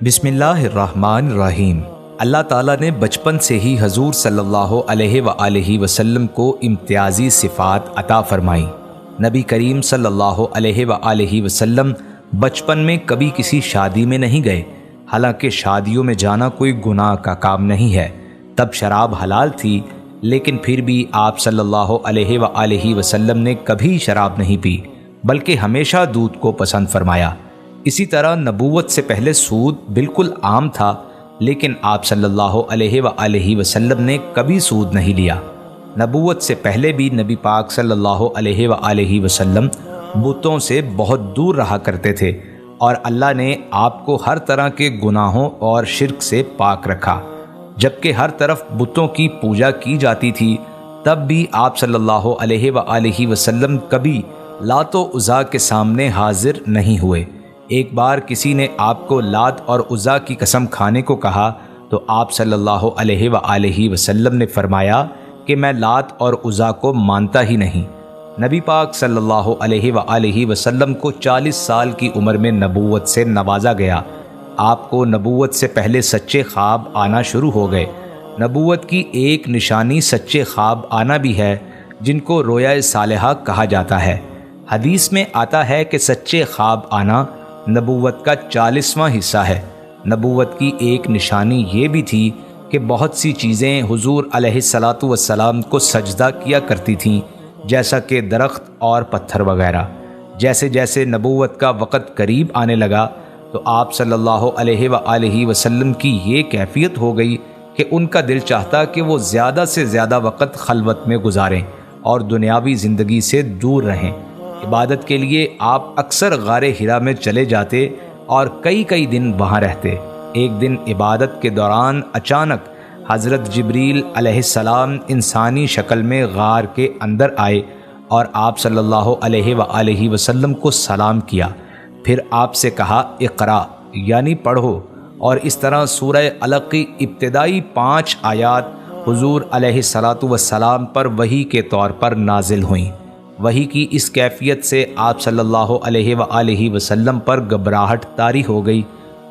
بسم اللہ الرحمن الرحیم۔ اللہ تعالیٰ نے بچپن سے ہی حضور صلی اللہ علیہ وآلہ وسلم کو امتیازی صفات عطا فرمائیں۔ نبی کریم صلی اللہ علیہ وآلہ وسلم بچپن میں کبھی کسی شادی میں نہیں گئے، حالانکہ شادیوں میں جانا کوئی گناہ کا کام نہیں ہے۔ تب شراب حلال تھی، لیکن پھر بھی آپ صلی اللہ علیہ وآلہ وسلم نے کبھی شراب نہیں پی، بلکہ ہمیشہ دودھ کو پسند فرمایا۔ اسی طرح نبوت سے پہلے سود بالکل عام تھا، لیکن آپ صلی اللہ علیہ وآلہ وسلم نے کبھی سود نہیں لیا۔ نبوت سے پہلے بھی نبی پاک صلی اللہ علیہ وآلہ وسلم بتوں سے بہت دور رہا کرتے تھے، اور اللہ نے آپ کو ہر طرح کے گناہوں اور شرک سے پاک رکھا۔ جبکہ ہر طرف بتوں کی پوجا کی جاتی تھی، تب بھی آپ صلی اللہ علیہ وآلہ وسلم کبھی لات و عزیٰ کے سامنے حاضر نہیں ہوئے۔ ایک بار کسی نے آپ کو لات اور عزیٰ کی قسم کھانے کو کہا تو آپ صلی اللہ علیہ وآلہ وسلم نے فرمایا کہ میں لات اور عزیٰ کو مانتا ہی نہیں۔ نبی پاک صلی اللہ علیہ وآلہ وسلم کو 40 سال کی عمر میں نبوت سے نوازا گیا۔ آپ کو نبوت سے پہلے سچے خواب آنا شروع ہو گئے۔ نبوت کی ایک نشانی سچے خواب آنا بھی ہے، جن کو رویا صالحہ کہا جاتا ہے۔ حدیث میں آتا ہے کہ سچے خواب آنا نبوت کا 40واں حصہ ہے۔ نبوت کی ایک نشانی یہ بھی تھی کہ بہت سی چیزیں حضور علیہ الصلاۃ والسلام کو سجدہ کیا کرتی تھیں، جیسا کہ درخت اور پتھر وغیرہ۔ جیسے جیسے نبوت کا وقت قریب آنے لگا تو آپ صلی اللہ علیہ وآلہ وسلم کی یہ کیفیت ہو گئی کہ ان کا دل چاہتا کہ وہ زیادہ سے زیادہ وقت خلوت میں گزاریں اور دنیاوی زندگی سے دور رہیں۔ عبادت کے لیے آپ اکثر غار حرا میں چلے جاتے اور کئی دن وہاں رہتے۔ ایک دن عبادت کے دوران اچانک حضرت جبریل علیہ السلام انسانی شکل میں غار کے اندر آئے اور آپ صلی اللہ علیہ وآلہ وسلم کو سلام کیا۔ پھر آپ سے کہا اقرا، یعنی پڑھو، اور اس طرح سورہ علق کی ابتدائی 5 آیات حضور علیہ الصلاۃ والسلام پر وحی کے طور پر نازل ہوئیں۔ وحی کی اس کیفیت سے آپ صلی اللہ علیہ وآلہ وسلم پر گھبراہٹ طاری ہو گئی۔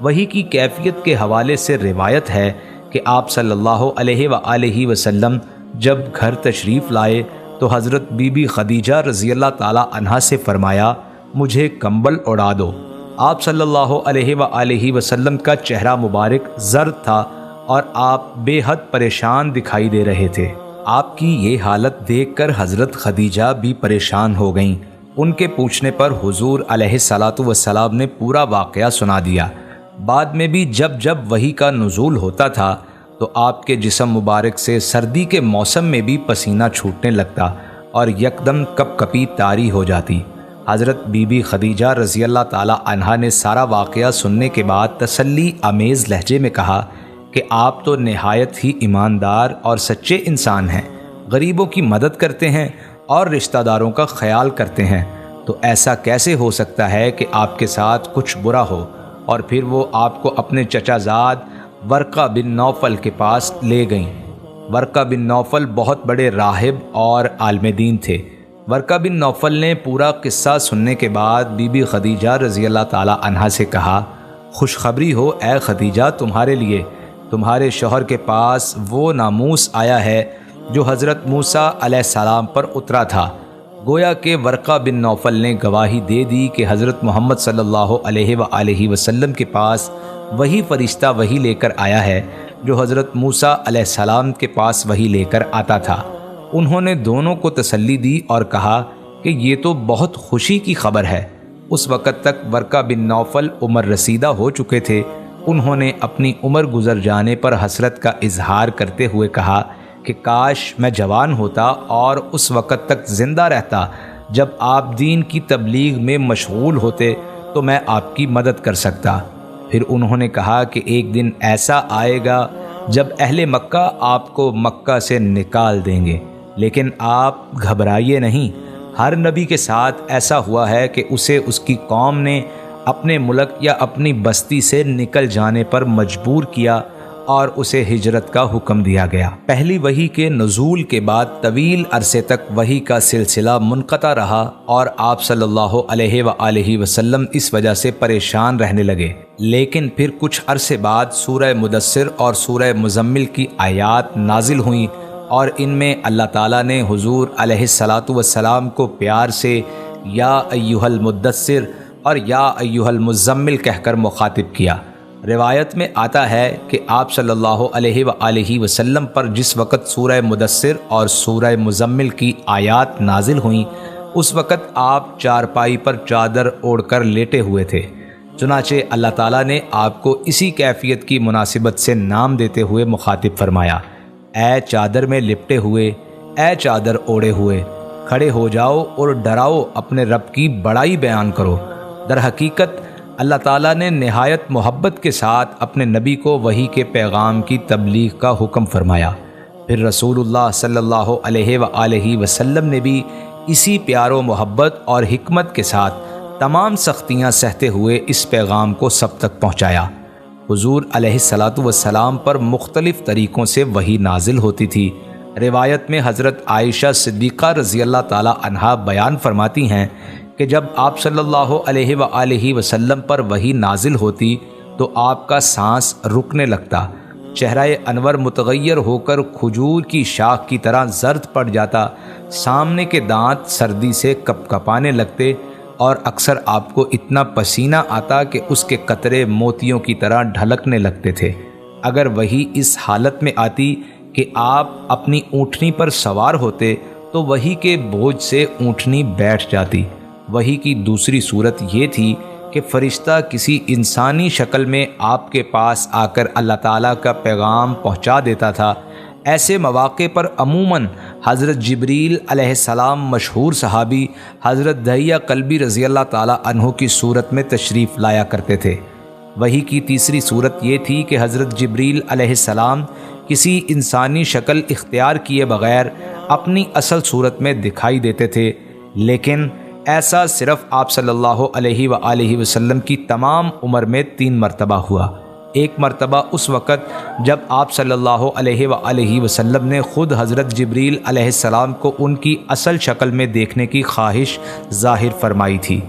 وحی کی کیفیت کے حوالے سے روایت ہے کہ آپ صلی اللہ علیہ وآلہ وسلم جب گھر تشریف لائے تو حضرت بی بی خدیجہ رضی اللہ تعالی عنہا سے فرمایا، مجھے کمبل اڑا دو۔ آپ صلی اللہ علیہ وآلہ وسلم کا چہرہ مبارک زرد تھا اور آپ بے حد پریشان دکھائی دے رہے تھے۔ آپ کی یہ حالت دیکھ کر حضرت خدیجہ بھی پریشان ہو گئیں۔ ان کے پوچھنے پر حضور علیہ الصلاۃ والسلام نے پورا واقعہ سنا دیا۔ بعد میں بھی جب وحی کا نزول ہوتا تھا تو آپ کے جسم مبارک سے سردی کے موسم میں بھی پسینہ چھوٹنے لگتا اور یکدم کپ کپی طاری ہو جاتی۔ حضرت بی بی خدیجہ رضی اللہ تعالی عنہا نے سارا واقعہ سننے کے بعد تسلی آمیز لہجے میں کہا کہ آپ تو نہایت ہی ایماندار اور سچے انسان ہیں، غریبوں کی مدد کرتے ہیں اور رشتہ داروں کا خیال کرتے ہیں، تو ایسا کیسے ہو سکتا ہے کہ آپ کے ساتھ کچھ برا ہو؟ اور پھر وہ آپ کو اپنے چچا زاد ورقہ بن نوفل کے پاس لے گئیں۔ ورقہ بن نوفل بہت بڑے راہب اور عالم دین تھے۔ ورقہ بن نوفل نے پورا قصہ سننے کے بعد بی بی خدیجہ رضی اللہ تعالی عنہا سے کہا، خوشخبری ہو اے خدیجہ تمہارے لیے، تمہارے شوہر کے پاس وہ ناموس آیا ہے جو حضرت موسیٰ علیہ السلام پر اترا تھا۔ گویا کہ ورقہ بن نوفل نے گواہی دے دی کہ حضرت محمد صلی اللہ علیہ وآلہ وسلم کے پاس وہی فرشتہ وہی لے کر آیا ہے جو حضرت موسیٰ علیہ السلام کے پاس وہی لے کر آتا تھا۔ انہوں نے دونوں کو تسلی دی اور کہا کہ یہ تو بہت خوشی کی خبر ہے۔ اس وقت تک ورقہ بن نوفل عمر رسیدہ ہو چکے تھے۔ انہوں نے اپنی عمر گزر جانے پر حسرت کا اظہار کرتے ہوئے کہا کہ کاش میں جوان ہوتا اور اس وقت تک زندہ رہتا جب آپ دین کی تبلیغ میں مشغول ہوتے تو میں آپ کی مدد کر سکتا۔ پھر انہوں نے کہا کہ ایک دن ایسا آئے گا جب اہل مکہ آپ کو مکہ سے نکال دیں گے، لیکن آپ گھبرائیے نہیں۔ ہر نبی کے ساتھ ایسا ہوا ہے کہ اسے اس کی قوم نے اپنے ملک یا اپنی بستی سے نکل جانے پر مجبور کیا اور اسے ہجرت کا حکم دیا گیا۔ پہلی وحی کے نزول کے بعد طویل عرصے تک وحی کا سلسلہ منقطع رہا اور آپ صلی اللہ علیہ وآلہ وسلم اس وجہ سے پریشان رہنے لگے، لیکن پھر کچھ عرصے بعد سورہ مدثر اور سورہ مزمل کی آیات نازل ہوئیں اور ان میں اللہ تعالیٰ نے حضور علیہ الصلاۃ والسلام کو پیار سے یا ایھا المدثر اور یا ایھا المزمل کہہ کر مخاطب کیا۔ روایت میں آتا ہے کہ آپ صلی اللہ علیہ وآلہ وسلم پر جس وقت سورہ مدثر اور سورہ مزمل کی آیات نازل ہوئیں اس وقت آپ چارپائی پر چادر اوڑھ کر لیٹے ہوئے تھے، چنانچہ اللہ تعالیٰ نے آپ کو اسی کیفیت کی مناسبت سے نام دیتے ہوئے مخاطب فرمایا، اے چادر میں لپٹے ہوئے، اے چادر اوڑھے ہوئے، کھڑے ہو جاؤ اور ڈراؤ اپنے رب کی بڑائی بیان کرو۔ در حقیقت اللہ تعالیٰ نے نہایت محبت کے ساتھ اپنے نبی کو وحی کے پیغام کی تبلیغ کا حکم فرمایا۔ پھر رسول اللہ صلی اللہ علیہ وآلہ وسلم نے بھی اسی پیار و محبت اور حکمت کے ساتھ تمام سختیاں سہتے ہوئے اس پیغام کو سب تک پہنچایا۔ حضور علیہ الصلاۃ والسلام پر مختلف طریقوں سے وحی نازل ہوتی تھی۔ روایت میں حضرت عائشہ صدیقہ رضی اللہ تعالی عنہا بیان فرماتی ہیں کہ جب آپ صلی اللہ علیہ وآلہ وسلم پر وحی نازل ہوتی تو آپ کا سانس رکنے لگتا، چہرہ انور متغیر ہو کر کھجور کی شاخ کی طرح زرد پڑ جاتا، سامنے کے دانت سردی سے کپ کپانے لگتے اور اکثر آپ کو اتنا پسینہ آتا کہ اس کے قطرے موتیوں کی طرح ڈھلکنے لگتے تھے۔ اگر وحی اس حالت میں آتی کہ آپ اپنی اونٹنی پر سوار ہوتے تو وحی کے بوجھ سے اونٹنی بیٹھ جاتی۔ وحی کی دوسری صورت یہ تھی کہ فرشتہ کسی انسانی شکل میں آپ کے پاس آ کر اللہ تعالیٰ کا پیغام پہنچا دیتا تھا۔ ایسے مواقع پر عموماً حضرت جبریل علیہ السلام مشہور صحابی حضرت دحیہ کلبی رضی اللہ تعالیٰ عنہ کی صورت میں تشریف لایا کرتے تھے۔ وحی کی تیسری صورت یہ تھی کہ حضرت جبریل علیہ السلام کسی انسانی شکل اختیار کیے بغیر اپنی اصل صورت میں دکھائی دیتے تھے، لیکن ایسا صرف آپ صلی اللہ علیہ وآلہ وسلم کی تمام عمر میں 3 مرتبہ ہوا۔ ایک مرتبہ اس وقت جب آپ صلی اللہ علیہ وآلہ وسلم نے خود حضرت جبریل علیہ السلام کو ان کی اصل شکل میں دیکھنے کی خواہش ظاہر فرمائی تھی،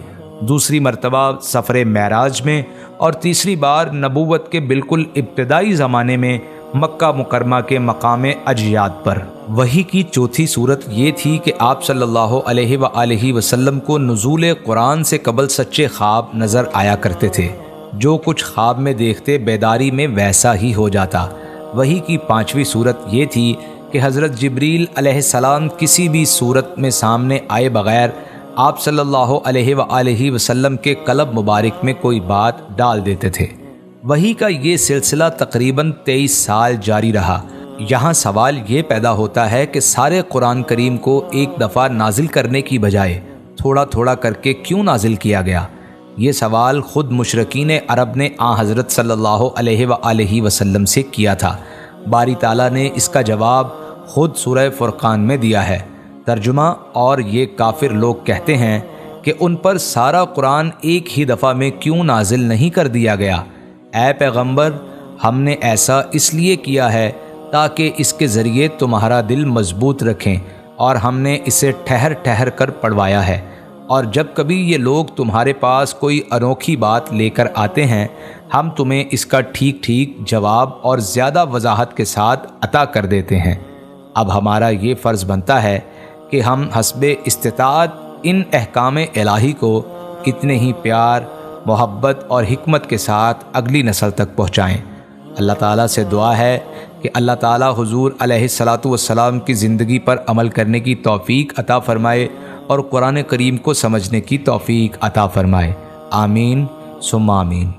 دوسری مرتبہ سفر معراج میں، اور تیسری بار نبوت کے بالکل ابتدائی زمانے میں مکہ مکرمہ کے مقام اجیاد پر۔ وحی کی چوتھی صورت یہ تھی کہ آپ صلی اللہ علیہ وآلہ وسلم کو نزول قرآن سے قبل سچے خواب نظر آیا کرتے تھے، جو کچھ خواب میں دیکھتے بیداری میں ویسا ہی ہو جاتا۔ وحی کی پانچویں صورت یہ تھی کہ حضرت جبریل علیہ السلام کسی بھی صورت میں سامنے آئے بغیر آپ صلی اللہ علیہ وآلہ وسلم کے قلب مبارک میں کوئی بات ڈال دیتے تھے۔ وحی کا یہ سلسلہ تقریباً 23 سال جاری رہا۔ یہاں سوال یہ پیدا ہوتا ہے کہ سارے قرآن کریم کو ایک دفعہ نازل کرنے کی بجائے تھوڑا تھوڑا کر کے کیوں نازل کیا گیا؟ یہ سوال خود مشرکین عرب نے حضرت صلی اللہ علیہ وآلہ وسلم سے کیا تھا۔ باری تعالیٰ نے اس کا جواب خود سورہ فرقان میں دیا ہے۔ ترجمہ: اور یہ کافر لوگ کہتے ہیں کہ ان پر سارا قرآن ایک ہی دفعہ میں کیوں نازل نہیں کر دیا گیا؟ اے پیغمبر، ہم نے ایسا اس لیے کیا ہے تاکہ اس کے ذریعے تمہارا دل مضبوط رکھیں، اور ہم نے اسے ٹھہر ٹھہر کر پڑھوایا ہے، اور جب کبھی یہ لوگ تمہارے پاس کوئی انوکھی بات لے کر آتے ہیں ہم تمہیں اس کا ٹھیک ٹھیک جواب اور زیادہ وضاحت کے ساتھ عطا کر دیتے ہیں۔ اب ہمارا یہ فرض بنتا ہے کہ ہم حسب استطاعت ان احکام الہی کو کتنے ہی پیار، محبت اور حکمت کے ساتھ اگلی نسل تک پہنچائیں۔ اللہ تعالیٰ سے دعا ہے کہ اللہ تعالیٰ حضور علیہ الصلاۃ والسلام کی زندگی پر عمل کرنے کی توفیق عطا فرمائے اور قرآن کریم کو سمجھنے کی توفیق عطا فرمائے۔ آمین ثم آمین۔